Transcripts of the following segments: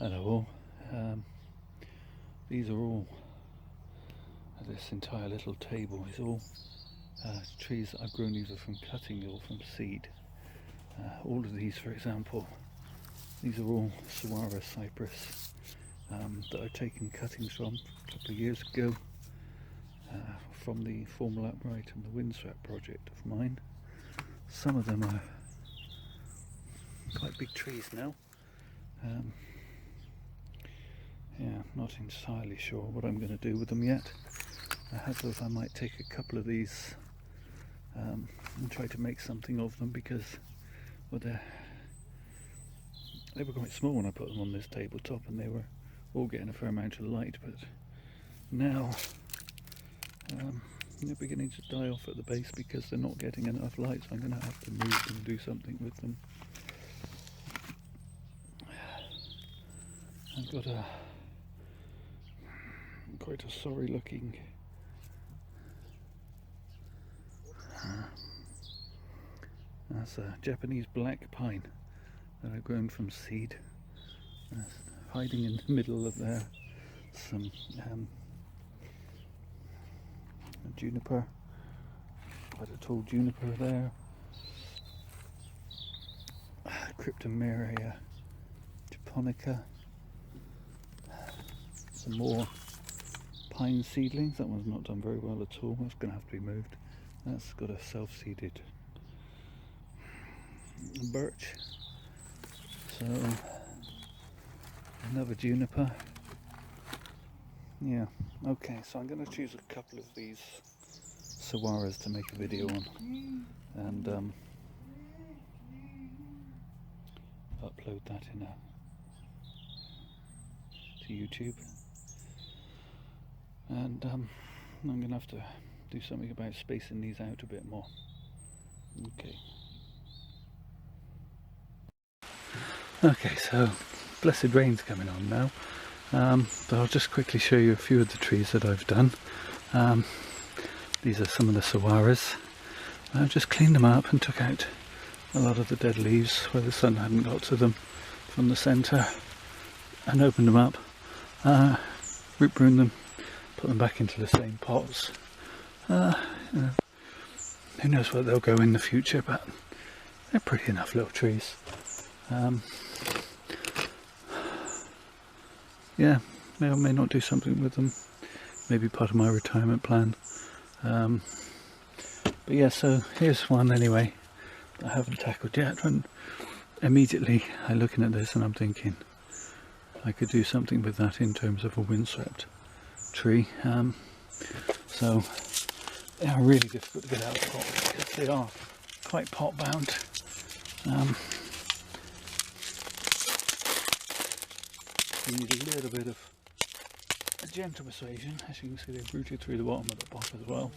Hello all. These are all, this entire little table is all trees that I've grown either from cutting or from seed. All of these, for example, these are all saguaro cypress that I've taken cuttings from a couple of years ago from the formal upright and the windswept project of mine. Some of them are quite big trees now. Yeah, not entirely sure what I'm going to do with them yet. I had thought I might take a couple of these and try to make something of them, because well, they were quite small when I put them on this tabletop and they were all getting a fair amount of light, but now they're beginning to die off at the base because they're not getting enough light, so I'm going to have to move them and do something with them. I've got quite a sorry looking that's a Japanese black pine that I've grown from seed. Hiding in the middle of there some juniper, quite a tall juniper there, Cryptomeria japonica, some more pine seedlings. That one's not done very well at all, that's going to have to be moved. That's got a self-seeded birch. So another juniper. Yeah, okay, so I'm going to choose a couple of these saguaros to make a video on and upload that to YouTube. And I'm going to have to do something about spacing these out a bit more. Okay, so blessed rain's coming on now. But I'll just quickly show you a few of the trees that I've done. These are some of the saguaros. I've just cleaned them up and took out a lot of the dead leaves where the sun hadn't got to them from the centre, and opened them up, root pruned them, put them back into the same pots. You know, who knows where they'll go in the future, but they're pretty enough little trees. Yeah, may or may not do something with them, maybe part of my retirement plan. But yeah, so here's one anyway that I haven't tackled yet, and immediately I'm looking at this and I'm thinking I could do something with that in terms of a windswept tree. So they are really difficult to get out of the pot because they are quite pot bound. You need a little bit of a gentle persuasion. As you can see, they've rooted through the bottom of the pot as well.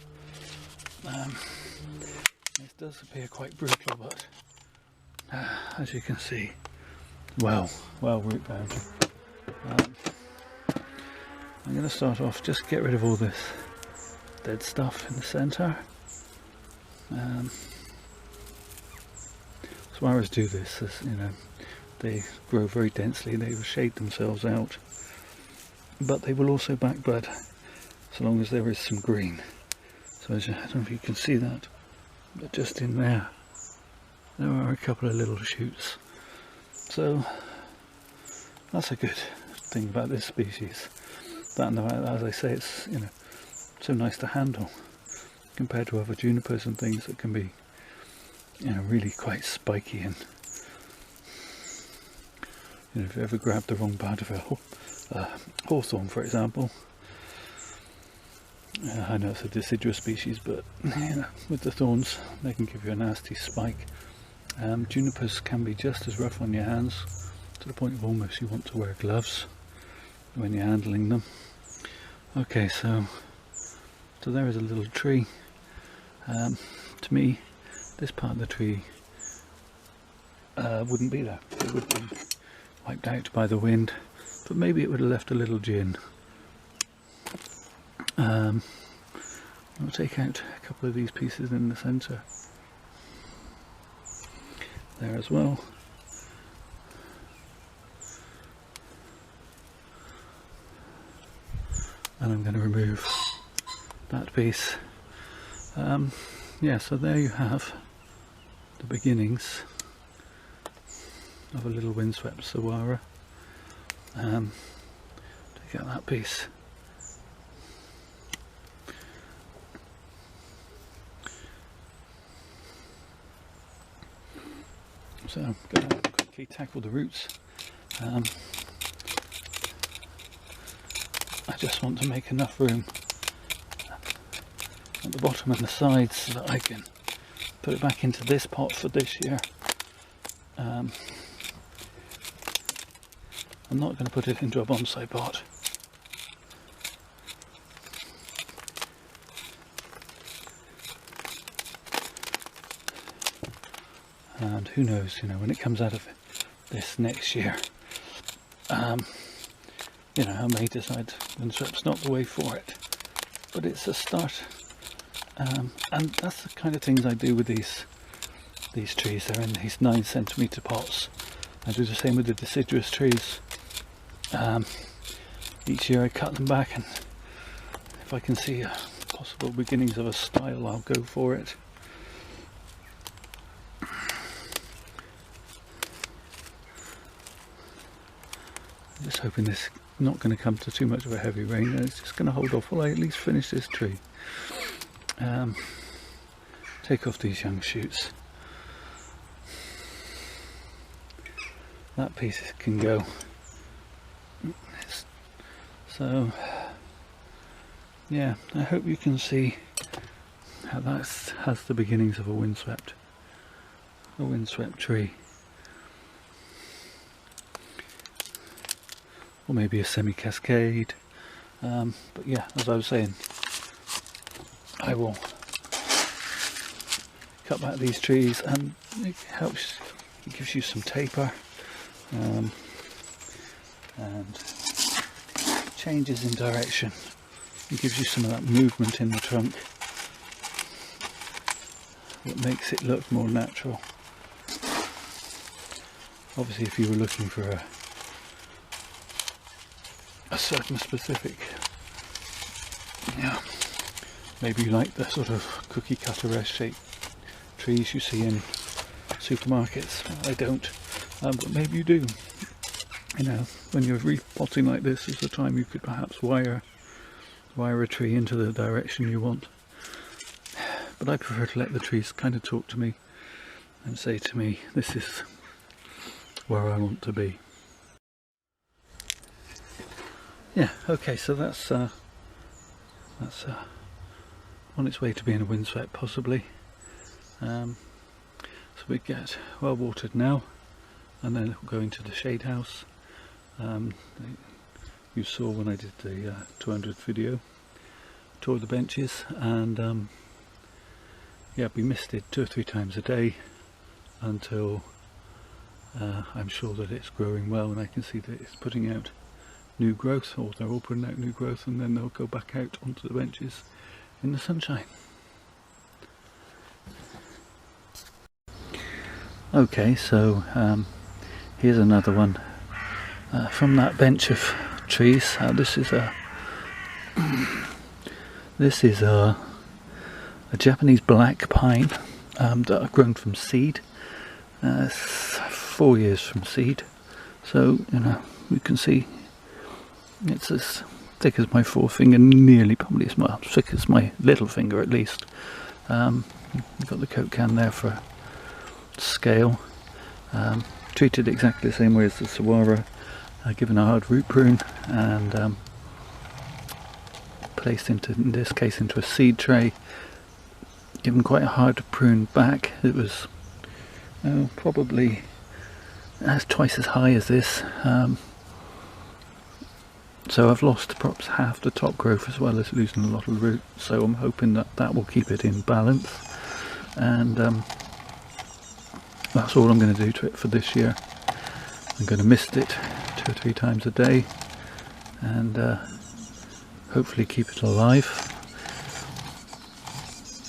This does appear quite brutal, but as you can see, well root bound. I'm going to start off, just get rid of all this dead stuff in the centre. Saguaros do this, as you know, they grow very densely, they will shade themselves out, but they will also backbud so long as there is some green. So as I don't know if you can see that, but just in there are a couple of little shoots. So that's a good thing about this species. That and the fact that, as I say, it's, you know, so nice to handle compared to other junipers and things that can be, you know, really quite spiky. And you know, if you ever grab the wrong part of a hawthorn, for example, I know it's a deciduous species, but you know, with the thorns they can give you a nasty spike. Junipers can be just as rough on your hands, to the point of almost you want to wear gloves when you're handling them. Okay, so there is a little tree. To me, this part of the tree wouldn't be there. It would be wiped out by the wind, but maybe it would have left a little gin. I'll take out a couple of these pieces in the centre there as well. and I'm going to remove that piece. Yeah, so there you have the beginnings of a little windswept saguaro. Take out that piece. So I'm going to quickly tackle the roots. I just want to make enough room at the bottom and the sides so that I can put it back into this pot for this year. I'm not going to put it into a bonsai pot. And who knows, you know, when it comes out of this next year, you know, I may decide windswept's not the way for it, but it's a start. And that's the kind of things I do with these trees. They're in these 9cm pots. I do the same with the deciduous trees. Each year I cut them back, and if I can see possible beginnings of a style, I'll go for it. I'm just hoping this is not going to come to too much of a heavy rain, and it's just going to hold off while I at least finish this tree. Take off these young shoots. That piece can go. So yeah, I hope you can see how that has the beginnings of a windswept tree, or maybe a semi-cascade. But yeah, as I was saying, I will cut back these trees, and it helps, it gives you some taper, and changes in direction. It gives you some of that movement in the trunk that makes it look more natural. Obviously, if you were looking for a certain specific, yeah, maybe you like the sort of cookie cutter S-shaped trees you see in supermarkets. I don't, but maybe you do. You know, when you're repotting like this is the time you could perhaps wire a tree into the direction you want. But I prefer to let the trees kind of talk to me and say to me, this is where I want to be. Yeah, okay, so that's on its way to being a windswept, possibly. So we get well watered now, and then it'll go into the shade house. You saw when I did the 200 video, tour the benches, and yeah, we misted 2 or 3 times a day until I'm sure that it's growing well, and I can see that it's putting out new growth, or they're all putting out new growth, and then they'll go back out onto the benches in the sunshine. Okay, so here's another one from that bench of trees. This is a Japanese black pine that I've grown from seed. It's 4 years from seed, so you know, you can see it's as thick as my forefinger, nearly, probably as thick as my little finger at least. You've got the Coke can there for scale. Treated exactly the same way as the saguaro, given a hard root prune, and placed into, in this case, into a seed tray, given quite a hard prune back. It was probably twice as high as this, so I've lost perhaps half the top growth as well as losing a lot of root, so I'm hoping that that will keep it in balance, and that's all I'm going to do to it for this year. I'm going to mist it 2 or 3 times a day, and hopefully keep it alive.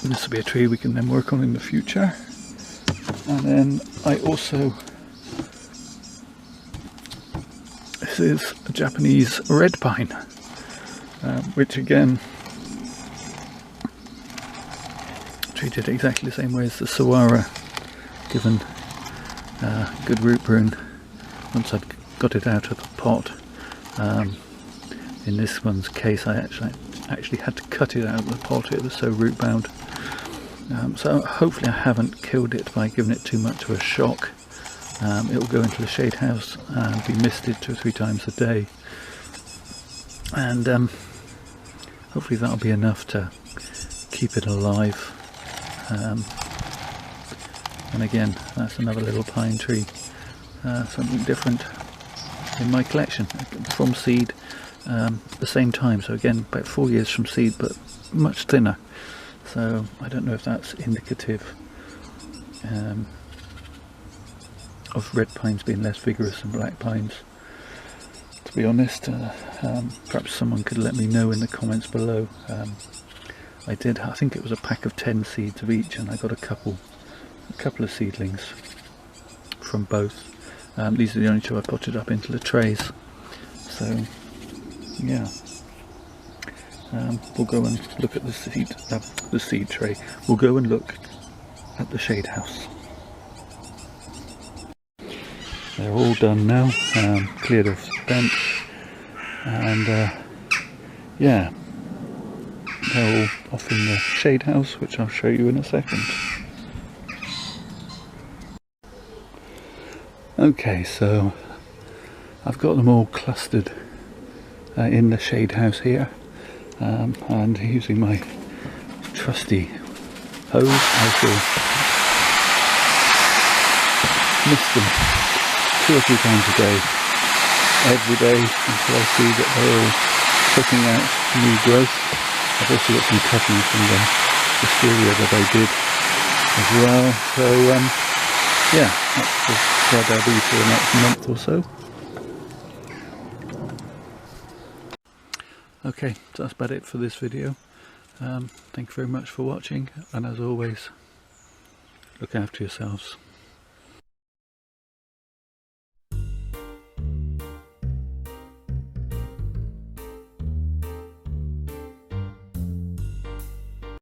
And this will be a tree we can then work on in the future. And then I also, this is a Japanese red pine. which again treated exactly the same way as the saguaro, given good root prune once I'd got it out of the pot. In this one's case I actually had to cut it out of the pot, it was so root bound. So hopefully I haven't killed it by giving it too much of a shock. It will go into the shade house and be misted 2 or 3 times a day, and hopefully that'll be enough to keep it alive. And again, that's another little pine tree, something different in my collection, from seed, the same time, so again about 4 years from seed, but much thinner. So I don't know if that's indicative of red pines being less vigorous than black pines. To be honest, perhaps someone could let me know in the comments below. I think it was a pack of 10 seeds of each, and I got a couple of seedlings from both. These are the only 2 I potted up into the trays. So yeah, we'll go and look at the seed tray. We'll go and look at the shade house. They're all done now, cleared off the bench, and yeah, they're all off in the shade house, which I'll show you in a second. Okay, so I've got them all clustered in the shade house here, and using my trusty hose I shall mist them 2 or 3 times a day, every day, until I see that they're all putting out new growth. I've also got some cuttings from the wisteria that I did as well, so yeah, that's where they'll be for the next month or so. Okay, so that's about it for this video. Thank you very much for watching, and as always, look after yourselves.